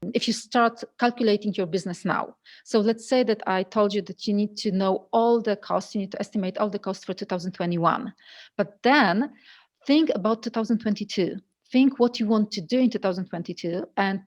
if you start calculating your business now. So let's say that I told you that you need to know all the costs, you need to estimate all the costs for 2021. But then think about 2022. Think what you want to do in 2022 and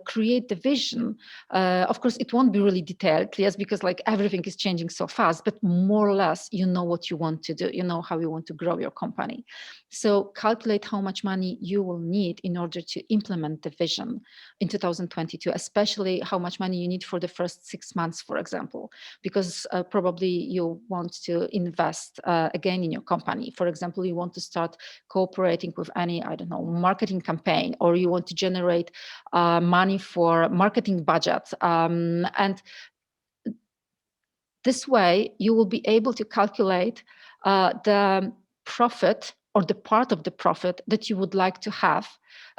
create the vision. Of course, it won't be really detailed, yes, because like everything is changing so fast, but more or less, you know what you want to do, you know how you want to grow your company. So calculate how much money you will need in order to implement the vision in 2022, especially how much money you need for the first 6 months, for example, because probably you want to invest again in your company. For example, you want to start cooperating with any, I don't know, marketing campaign, or you want to generate money for marketing budget. And this way, you will be able to calculate the profit or the part of the profit that you would like to have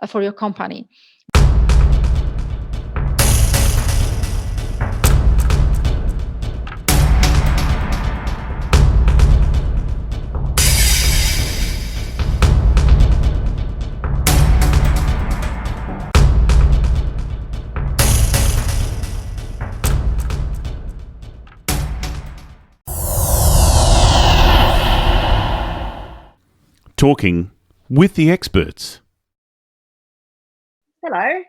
for your company. Talking with the experts. Hello,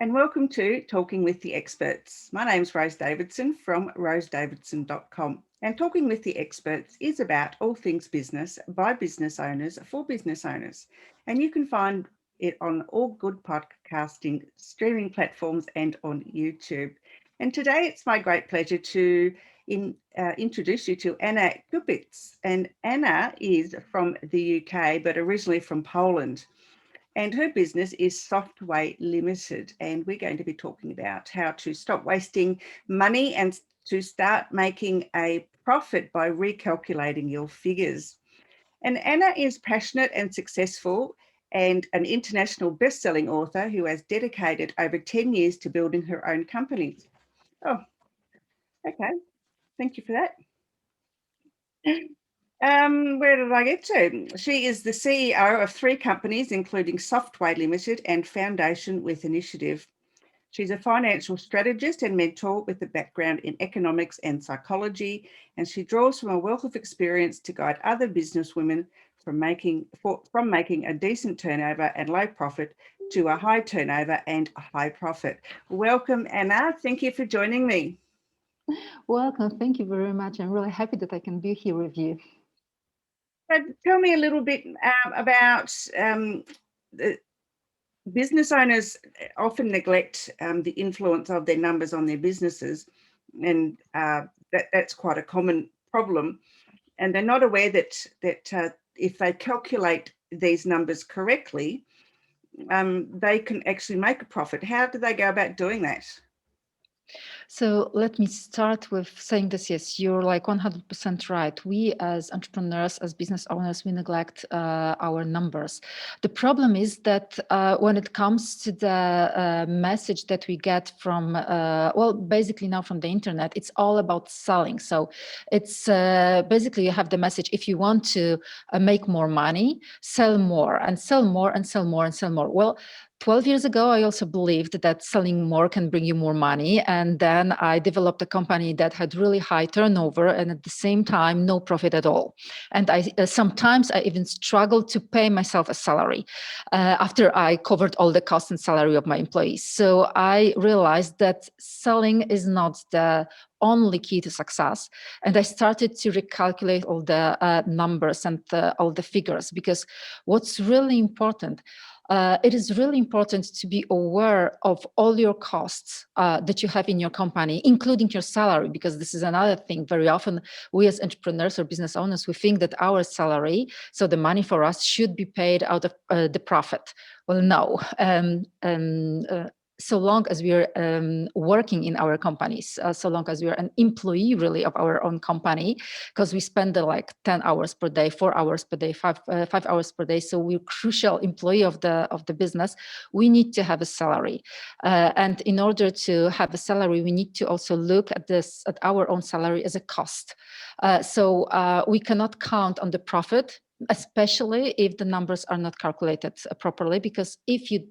and welcome to Talking with the Experts. My name's Rose Davidson from rosedavidson.com. And Talking with the Experts is about all things business by business owners for business owners. And you can find it on all good podcasting streaming platforms and on YouTube. And today it's my great pleasure to introduce you to Anna Kupisz. And Anna is from the UK, but originally from Poland. And her business is Softway Limited. And we're going to be talking about how to stop wasting money and to start making a profit by recalculating your figures. And Anna is passionate and successful and an international best-selling author who has dedicated over 10 years to building her own company. Oh, okay. Thank you for that. Where did I get to? She is the CEO of 3 companies, including Softway Limited and Foundation with Initiative. She's a financial strategist and mentor with a background in economics and psychology, and she draws from a wealth of experience to guide other businesswomen from making a decent turnover and low profit to a high turnover and a high profit. Welcome, Anna. Thank you for joining me. Welcome. Thank you very much. I'm really happy that I can be here with you. But tell me a little bit about business owners often neglect the influence of their numbers on their businesses, and that's quite a common problem. And they're not aware that if they calculate these numbers correctly, they can actually make a profit. How do they go about doing that? So let me start with saying this. Yes, you're like 100% right. We as entrepreneurs, as business owners, we neglect our numbers. The problem is that when it comes to the message that we get from, basically now from the internet, it's all about selling. So it's basically you have the message, if you want to make more money, sell more and sell more and sell more and sell more. Well, 12 years ago, I also believed that selling more can bring you more money. And then I developed a company that had really high turnover and at the same time, no profit at all. And sometimes I even struggled to pay myself a salary after I covered all the costs and salary of my employees. So I realized that selling is not the only key to success. And I started to recalculate all the numbers and all the figures, because what's really important, it is really important to be aware of all your costs that you have in your company, including your salary, because this is another thing. Very often, we as entrepreneurs or business owners, we think that our salary, so the money for us, should be paid out of the profit. Well, no. So long as we are working in our companies, so long as we are an employee really of our own company, because we spend like 10 hours per day, 4 hours per day, 5 hours per day. So we're crucial employee of the business. We need to have a salary. And in order to have a salary, we need to also look at our own salary as a cost. So we cannot count on the profit, especially if the numbers are not calculated properly, because if you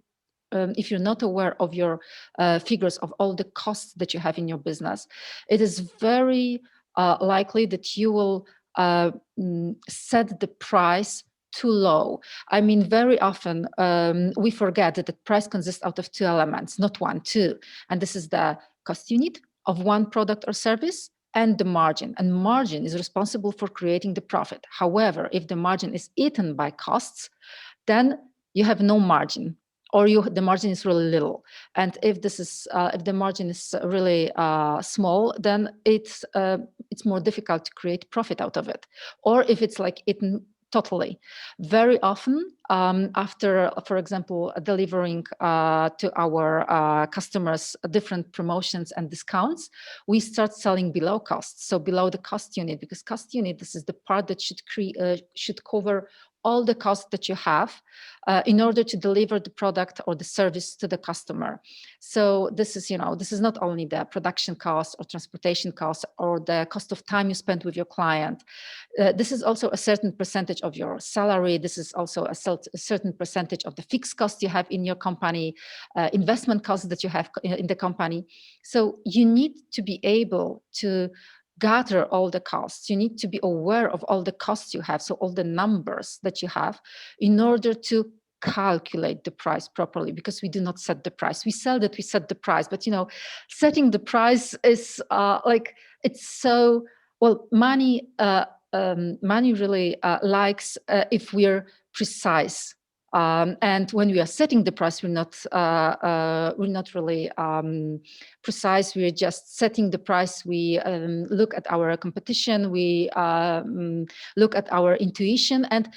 if you're not aware of your figures of all the costs that you have in your business, it is very likely that you will set the price too low. I mean, very often we forget that the price consists out of two elements, not one, two. And this is the cost unit of one product or service and the margin. And margin is responsible for creating the profit. However, if the margin is eaten by costs, then you have no margin, or the margin is really little. And if the margin is really small, then it's more difficult to create profit out of it. Or if it's like eaten totally. Very often, after, for example, delivering to our customers different promotions and discounts, we start selling below cost, so below the cost unit, because cost unit, this is the part that should cover all the costs that you have in order to deliver the product or the service to the customer. So this is not only the production cost or transportation cost or the cost of time you spend with your client. This is also a certain percentage of your salary. This is also a certain percentage of the fixed cost you have in your company, investment costs that you have in the company. So you need to be able to gather all the costs. You need to be aware of all the costs you have, so all the numbers that you have, in order to calculate the price properly, because we do not set the price. We sell that we set the price, but setting the price is it's so well. Money really likes if we're precise. And when we are setting the price, we're not really precise. We're just setting the price. We look at our competition. We look at our intuition. And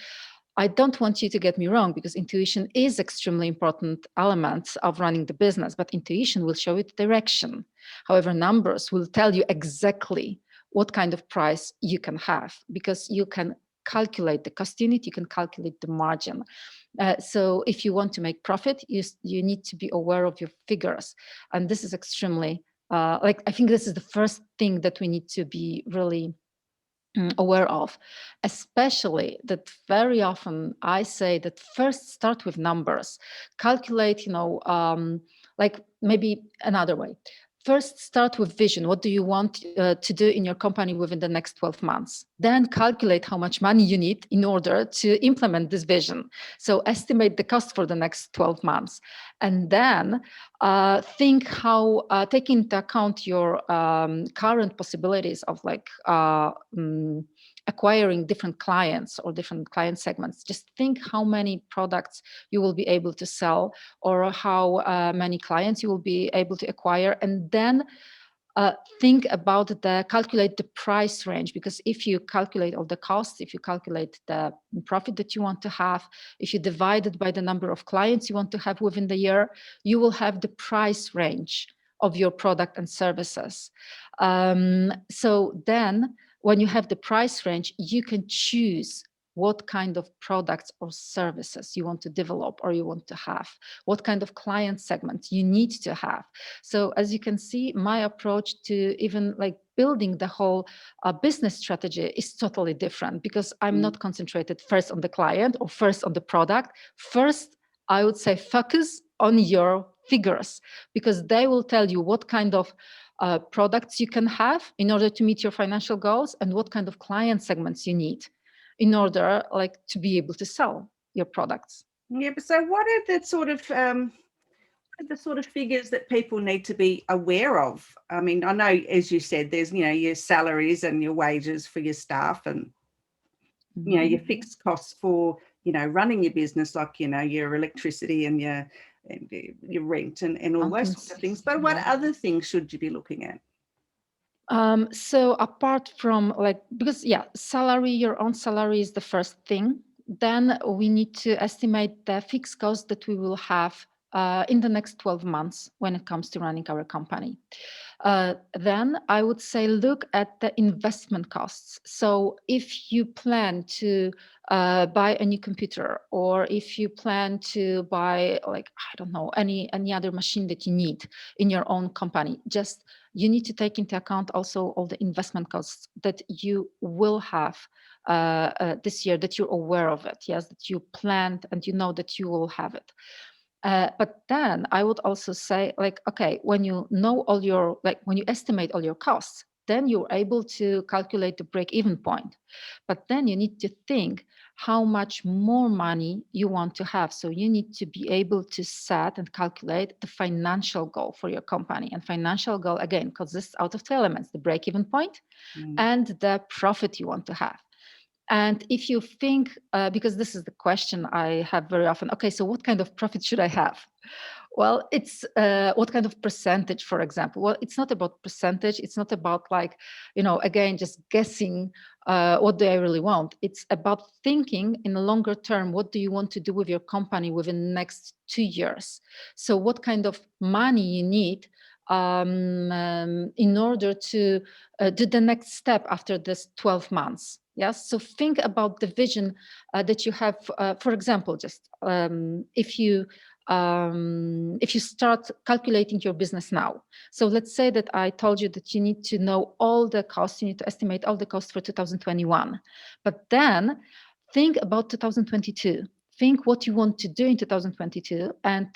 I don't want you to get me wrong, because intuition is extremely important element of running the business. But intuition will show you the direction. However, numbers will tell you exactly what kind of price you can have, because you can calculate the cost unit, you can calculate the margin. So if you want to make profit, you need to be aware of your figures. And this is extremely, I think this is the first thing that we need to be really aware of, especially that very often I say that first start with numbers, calculate, maybe another way. First, start with vision. What do you want to do in your company within the next 12 months? Then calculate how much money you need in order to implement this vision. So estimate the cost for the next 12 months. And then think how, take into account your current possibilities of acquiring different clients or different client segments. Just think how many products you will be able to sell, or how many clients you will be able to acquire, and then calculate the price range. Because if you calculate all the costs, if you calculate the profit that you want to have, if you divide it by the number of clients you want to have within the year, you will have the price range of your product and services. So then when you have the price range, you can choose what kind of products or services you want to develop or you want to have, what kind of client segment you need to have. So as you can see, my approach to even building the whole business strategy is totally different, because I'm not concentrated first on the client or first on the product. First, I would say focus on your figures, because they will tell you what kind of products you can have in order to meet your financial goals, and what kind of client segments you need in order to be able to sell your products. Yeah, but so what are the sort of figures that people need to be aware of? I mean, I know, as you said, there's your salaries and your wages for your staff, and your fixed costs for running your business, like your electricity and your rent and all those sorts of things. But what other things should you be looking at? So apart from because your own salary is the first thing. Then we need to estimate the fixed cost that we will have in the next 12 months when it comes to running our company. Then I would say look at the investment costs. So if you plan to buy a new computer, or if you plan to buy any other machine that you need in your own company, just you need to take into account also all the investment costs that you will have this year, that you're aware of it, yes, that you planned and you know that you will have it. But then I would also say, like, okay, when you know all your, like, when you estimate all your costs, then you're able to calculate the break-even point. But then you need to think how much more money you want to have. So you need to be able to set and calculate the financial goal for your company. And financial goal, again, consists out of two elements: the break-even point and the profit you want to have. And if you think, because this is the question I have very often, okay, so what kind of profit should I have? Well, it's what kind of percentage, for example? Well, it's not about percentage. It's not about, like, again, just guessing what do I really want. It's about thinking in the longer term. What do you want to do with your company within the next 2 years? So what kind of money you need in order to do the next step after this 12 months. Yes. So think about the vision that you have. For example, just if you start calculating your business now. So let's say that I told you that you need to know all the costs, you need to estimate all the costs for 2021. But then think about 2022. Think what you want to do in 2022 and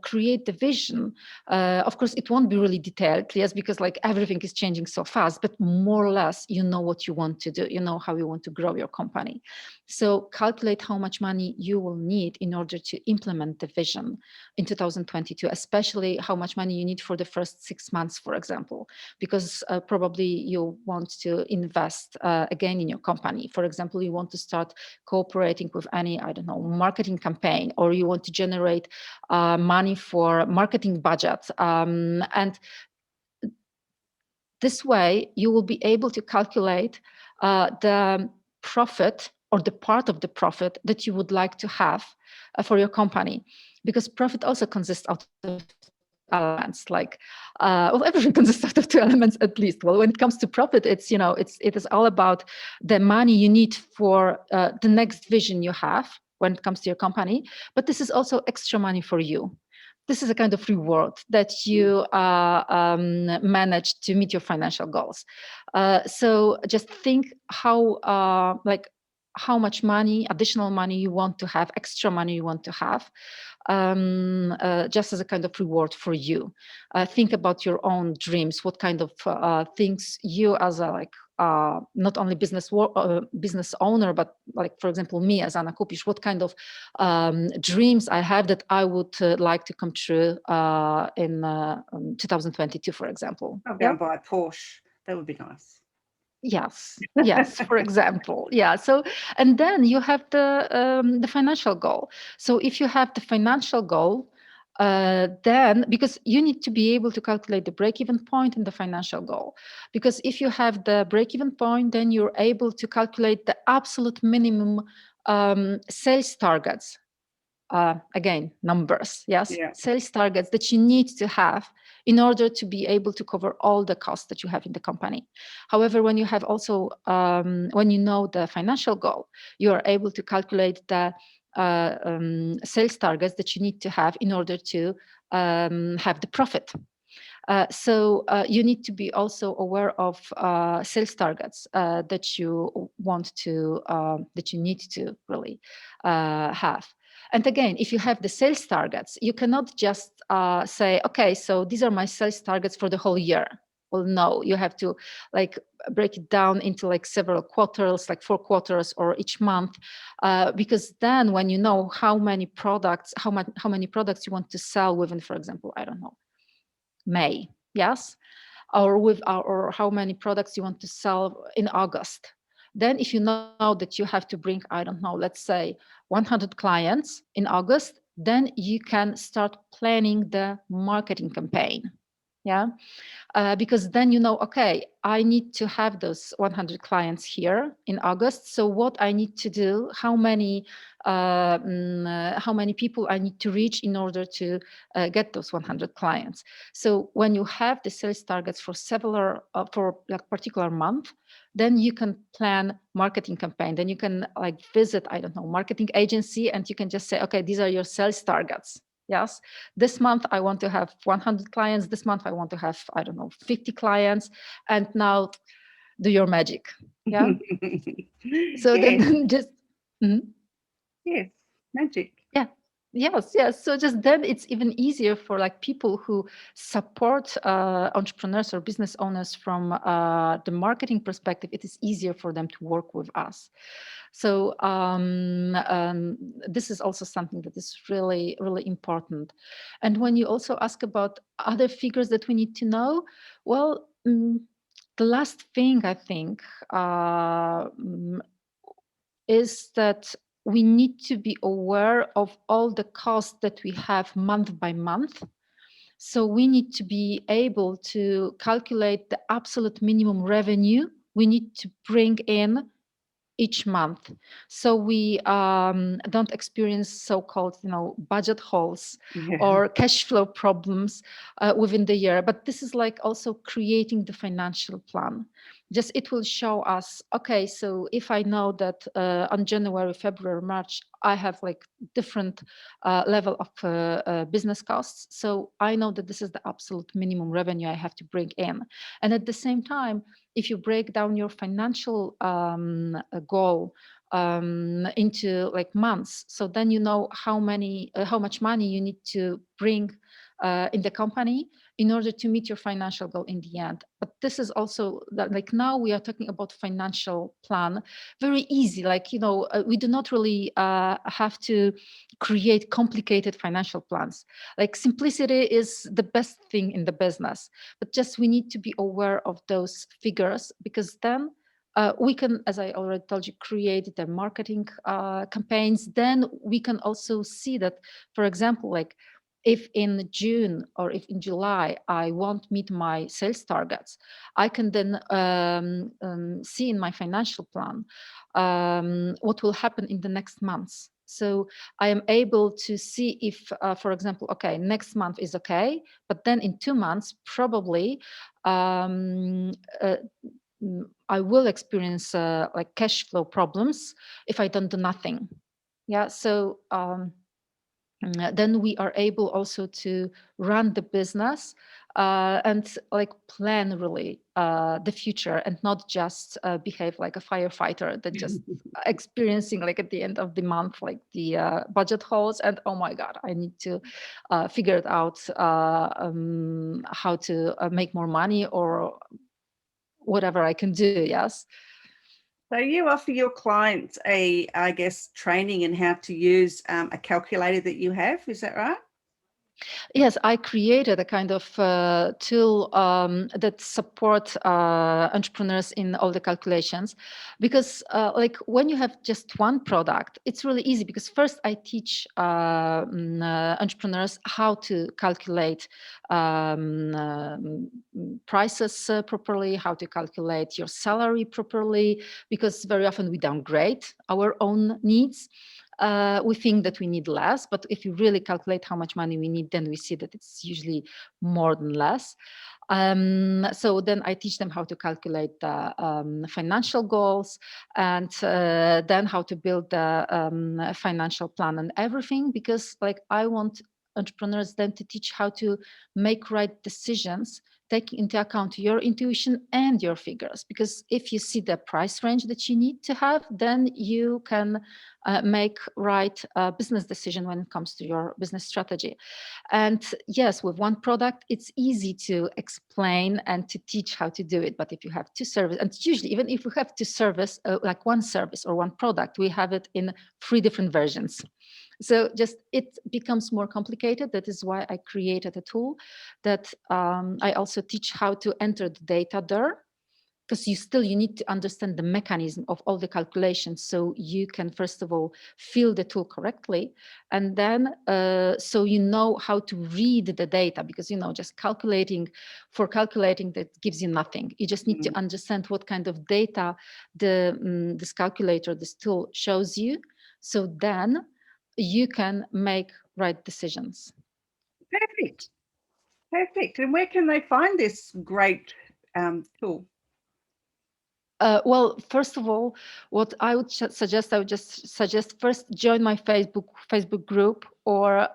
create the vision. Of course, it won't be really detailed, yes, because like everything is changing so fast, but more or less, you know what you want to do, you know how you want to grow your company. So calculate how much money you will need in order to implement the vision in 2022, especially how much money you need for the first 6 months, for example, because probably you want to invest again in your company. For example, you want to start cooperating with any, I don't know, marketing campaign, or you want to generate money for marketing budgets. And this way, you will be able to calculate the profit or the part of the profit that you would like to have for your company, because profit also consists of elements, like well, everything consists out of two elements at least. Well, when it comes to profit, it is all about the money you need for the next vision you have when it comes to your company, but this is also extra money for you. This is a kind of reward that you manage to meet your financial goals. So just think how much money, additional money you want to have, extra money you want to have, just as a kind of reward for you. Think about your own dreams. What kind of things you, as a not only business owner, but like, for example, me as Anna Kupisz, what kind of dreams I have that I would like to come true in 2022, for example. I'll go and buy a Porsche. That would be nice. Yes, for example. Yeah. So, and then you have the financial goal. So if you have the financial goal, then, because you need to be able to calculate the break-even point and the financial goal, because if you have the break-even point, then you're able to calculate the absolute minimum sales targets. Again, numbers, yes, Yeah. sales targets that you need to have in order to be able to cover all the costs that you have in the company. However, when you have also, when you know the financial goal, you are able to calculate the sales targets that you need to have in order to have the profit. So you need to be also aware of sales targets that you that you need to really have. And again, if you have the sales targets, you cannot just say, okay, so these are my sales targets for the whole year. Well, no, you have to like break it down into like several quarters, like 4 quarters or each month, because then when you know how many products, how many products you want to sell within, for example, I don't know, May, yes, or how many products you want to sell in August. Then if you know that you have to bring, I don't know, let's say 100 clients in August, then you can start planning the marketing campaign. Yeah. Because then you know, okay, I need to have those 100 clients here in August. So what I need to do, how many people I need to reach in order to get those 100 clients. So when you have the sales targets for for like particular month, then you can plan marketing campaign. Then you can like visit, I don't know, marketing agency, and you can just say, okay, these are your sales targets. Yes, this month I want to have 100 clients. This month I want to have, I don't know, 50 clients. And now do your magic. Yeah. So Yes. then just, Yes, magic. yeah. Yes. So just then it's even easier for like people who support entrepreneurs or business owners from the marketing perspective. It is easier for them to work with us. So this is also something that is really, really important. And when you also ask about other figures that we need to know, well, the last thing I think is that we need to be aware of all the costs that we have month by month. So we need to be able to calculate the absolute minimum revenue we need to bring in each month, so we don't experience so-called budget holes Yeah. or cash flow problems within the year. But this is like also creating the financial plan. Just it will show us, okay, so if I know that on January, February, March I have like different level of business costs, so I know that this is the absolute minimum revenue I have to bring in. And at the same time, if you break down your financial goal into like months, so then you know how much money you need to bring in the company in order to meet your financial goal in the end. But this is also that, like, now we are talking about financial plan, very easy, like we do not really have to create complicated financial plans. Like, simplicity is the best thing in the business, but just we need to be aware of those figures, because then we can, as I already told you, create the marketing campaigns. Then we can also see that, for example, like if in June or if in July I won't meet my sales targets, I can then see in my financial plan what will happen in the next months. So I am able to see if, for example, okay, next month is okay, but then in 2 months, probably um, uh, I will experience like cash flow problems if I don't do nothing. Yeah, so then we are able also to run the business and like plan really the future, and not just behave like a firefighter that just experiencing like at the end of the month like the budget holes, and oh my god, I need to figure it out how to make more money or whatever I can do. Yes. So you offer your clients I guess, training in how to use a calculator that you have. Is that right? Yes, I created a kind of tool that support entrepreneurs in all the calculations, because like when you have just one product, it's really easy, because first I teach entrepreneurs how to calculate prices properly, how to calculate your salary properly, because very often we downgrade our own needs. We think that we need less, but if you really calculate how much money we need, then we see that it's usually more than less. So then I teach them how to calculate the financial goals, and then how to build the financial plan and everything, because like I want entrepreneurs then to teach how to make right decisions, taking into account your intuition and your figures. Because if you see the price range that you need to have, then you can make right business decision when it comes to your business strategy. And yes, with one product, it's easy to explain and to teach how to do it. But if you have two services, and usually even if we have two service, like one service or one product, we have it in 3 different versions. So just it becomes more complicated. That is why I created a tool that I also teach how to enter the data there, because you need to understand the mechanism of all the calculations, so you can first of all fill the tool correctly, and then so you know how to read the data, because just calculating that gives you nothing. You just need to understand what kind of data this calculator, this tool shows you, so then you can make right decisions. Perfect. Perfect. And where can they find this great tool? Well, first of all, what I would suggest, I would just suggest first join my Facebook group. or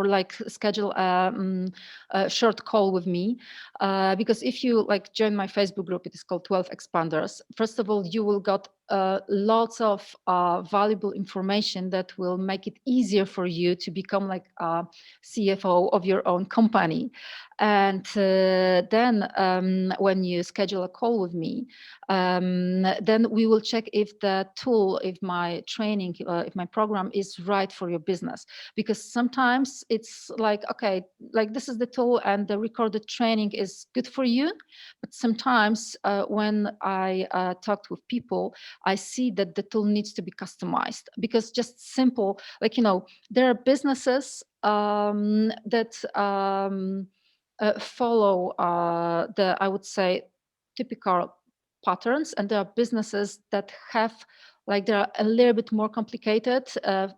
like schedule a short call with me, because if you like join my Facebook group, it is called 12 Expanders. First of all, you will got lots of valuable information that will make it easier for you to become like a CFO of your own company. And then when you schedule a call with me, then we will check if the tool, if my training, if my program is right for your business. Because sometimes it's like, okay, like this is the tool and the recorded training is good for you. But sometimes when I talked with people, I see that the tool needs to be customized, because just simple, like, there are businesses that follow I would say, typical patterns, and there are businesses that have like they're a little bit more complicated.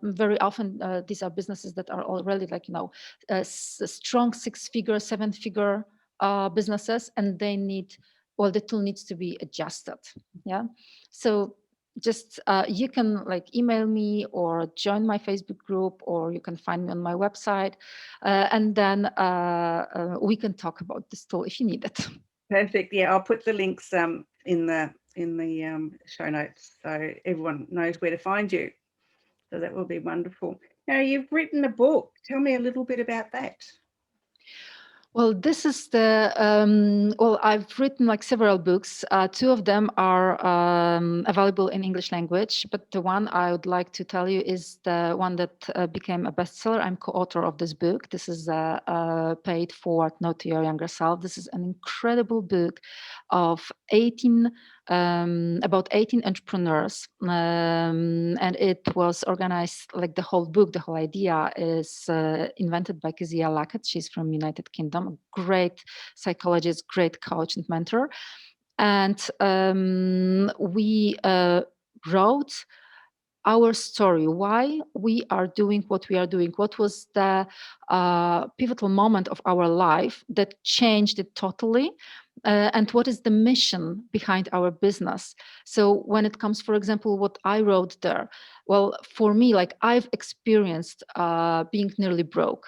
Very often these are businesses that are already like strong 6-figure 7-figure businesses, and they need, well, the tool needs to be adjusted. Yeah, so just you can like email me or join my Facebook group, or you can find me on my website, and then we can talk about this tool if you need it. Perfect. Yeah, I'll put the links in the show notes so everyone knows where to find you. So that will be wonderful. Now, you've written a book. Tell me a little bit about that. Well, this is well, I've written like several books. Two of them are available in English language, but the one I would like to tell you is the one that became a bestseller. I'm co-author of this book. This is Paid Forward Note to Your Younger Self. This is an incredible book of 18 about 18 entrepreneurs, and it was organized, like the whole book, the whole idea is invented by Kezia Lackett. She's from United Kingdom, a great psychologist, great coach and mentor. And we wrote our story, why we are doing what we are doing, what was the pivotal moment of our life that changed it totally, and what is the mission behind our business. So when it comes, for example, what I wrote there, well, for me, like I've experienced being nearly broke.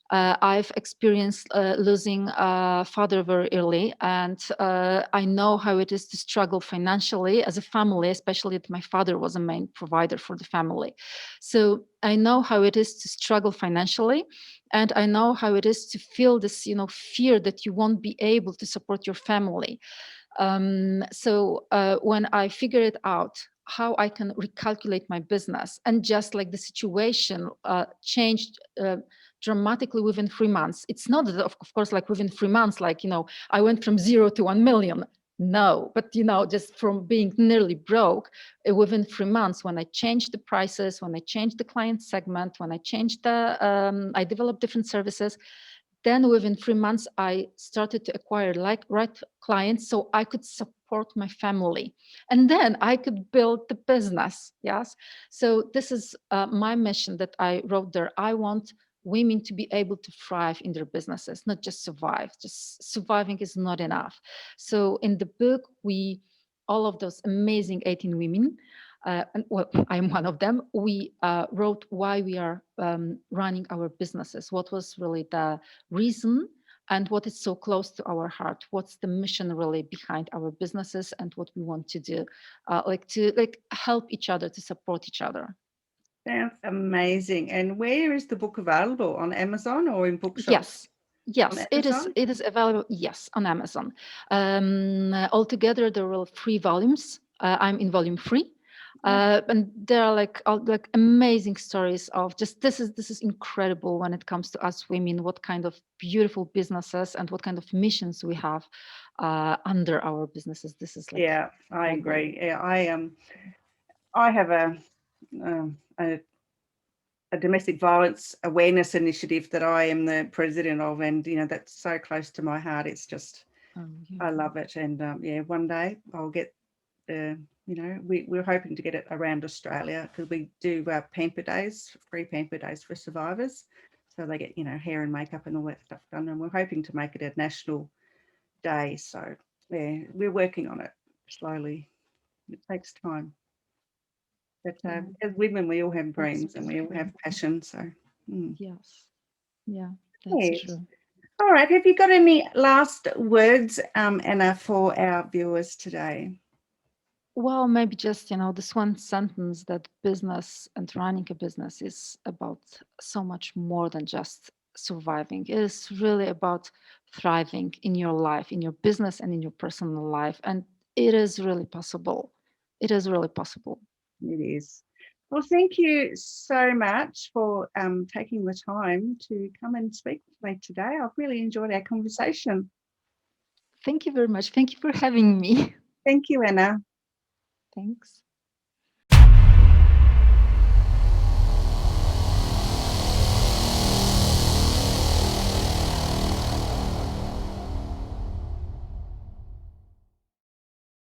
I've experienced losing a father very early, and I know how it is to struggle financially as a family, especially that my father was a main provider for the family. So I know how it is to struggle financially, and I know how it is to feel this, fear that you won't be able to support your family. So when I figured it out, how I can recalculate my business, and just like the situation changed dramatically within 3 months. It's not that, of course, like within 3 months, like, I went from 0 to 1 million. No, but, just from being nearly broke within 3 months, when I changed the prices, when I changed the client segment, when I changed I developed different services, then within 3 months, I started to acquire like right clients so I could support my family. And then I could build the business. Yes. So this is my mission that I wrote there. I want women to be able to thrive in their businesses, not just survive. Just surviving is not enough. So in the book, all of those amazing 18 women, and well, I'm one of them. We wrote why we are running our businesses. What was really the reason, and what is so close to our heart? What's the mission really behind our businesses, and what we want to do, to help each other, to support each other. Sounds amazing. And where is the book available? On Amazon or in bookshops? Yes, On it is. Amazon? It is available. Yes, on Amazon. Altogether, there are 3 volumes. I'm in volume 3. And there are like amazing stories of just this is incredible when it comes to us women, what kind of beautiful businesses and what kind of missions we have under our businesses. This is like, Yeah, I agree. Yeah, I have a domestic violence awareness initiative that I am the president of, and that's so close to my heart. It's just I love it, and yeah, one day I'll get we're hoping to get it around Australia, because we do pamper days, free pamper days for survivors, so they get hair and makeup and all that stuff done, and we're hoping to make it a national day. So yeah, we're working on it slowly. It takes time. But Yeah. as women, we all have That's dreams and we all have passion. So, yes. Yeah, that's yes. true. All right. Have you got any last words, Anna, for our viewers today? Well, maybe just, this one sentence that business and running a business is about so much more than just surviving. It is really about thriving in your life, in your business and in your personal life. And it is really possible. It is really possible. It is. Well, thank you so much for taking the time to come and speak with me today. I've really enjoyed our conversation. Thank you very much. Thank you for having me. Thank you, Anna. Thanks.